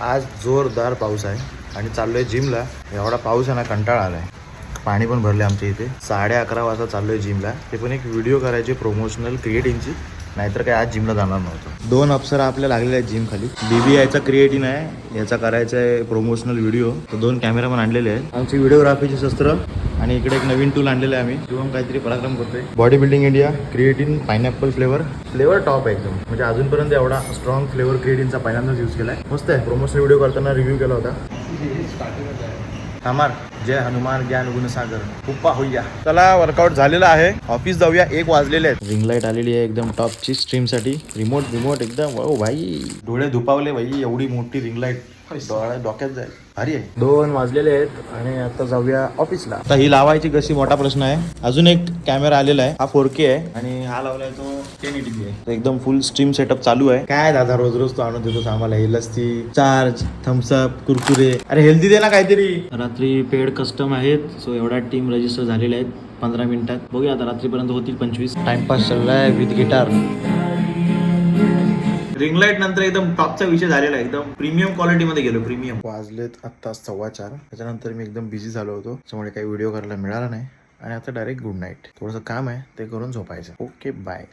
आज जोरदार पाऊस आहे आणि चाललोय जिमला. एवढा पाऊस आहे ना, कंटाळा आलाय. पाणी पण भरले आमच्या इथे. 11:30 वाजता चाललोय जिमला. ते पण एक व्हिडिओ करायचे प्रमोशनल क्रिएटिनची, नाहीतर काय आज जिमला जाणार नव्हतं. 2 अप्सरा आपल्या लागलेल्या आहेत जिम खाली. BBIचा क्रिएटिन आहे, याचा करायचा आहे प्रोमोशनल व्हिडिओ. तर 2 कॅमेरामन आणलेले आहेत. आमची व्हिडिओग्राफीची शस्त्र. आणि इकडे एक नवीन टूल आणलेलं आहे आम्ही. शिवम काहीतरी पराक्रम करतोय. Body building India creatine pineapple flavour top आहे एकदम. म्हणजे अजूनपर्यंत एवढा स्ट्रॉंग फ्लेवर क्रिएटिनचा पहिल्यांदाच यूज केलाय. मस्त आहे. प्रमोशनल व्हिडिओ करताना रिव्ह्यू केला होता. कामार जय हनुमान ज्ञान गुण सागर उप्पा होईया. चला, वर्कआउट झालेला आहे. ऑफिस जाऊया. 1 वाजलेले आहेत. रिंग लाईट आलेली आहे एकदम टॉपची स्ट्रीम साठी. रिमोट एकदम ओ भाई, डोळे धुपावले भाई. एवढी मोठी रिंग लाईट डोक्यात जाईल. भारी आहे. 2 वाजलेले आहेत आणि आता जाऊया ऑफिसला. आता ही लावायची कशी मोठा प्रश्न आहे. अजून एक कॅमेरा आलेला आहे. हा 4K आहे आणि हा लावलाय तो 1080p आहे. तर एकदम फुल स्ट्रीम सेटअप चालू आहे. काय दादा रोज तो आणून देतोस आम्हाला हे लस्सी, चार्ज, थम्सअप, कुरकुरे. अरे हेल्दी दे ना काहीतरी. रात्री पेड कस्टम आहेत, सो एवढा टीम रजिस्टर झालेले आहेत. 15 मिनिटात बघूया. आता रात्रीपर्यंत होतील 25. टाइमपास चाललाय विथ गिटार. रिंग लाईट नंतर एकदम टॉपचा विषय झालेला आहे. एकदम प्रीमियम क्वालिटी मध्ये गेलो. प्रीमियम. वाजलेत आत्ता 4:15. त्याच्यानंतर मी एकदम बिझी झालो होतो, त्यामुळे काही व्हिडिओ करायला मिळाला नाही. आणि आता डायरेक्ट गुड नाईट. थोडंसं काम आहे ते करून झोपायचं. Okay bye.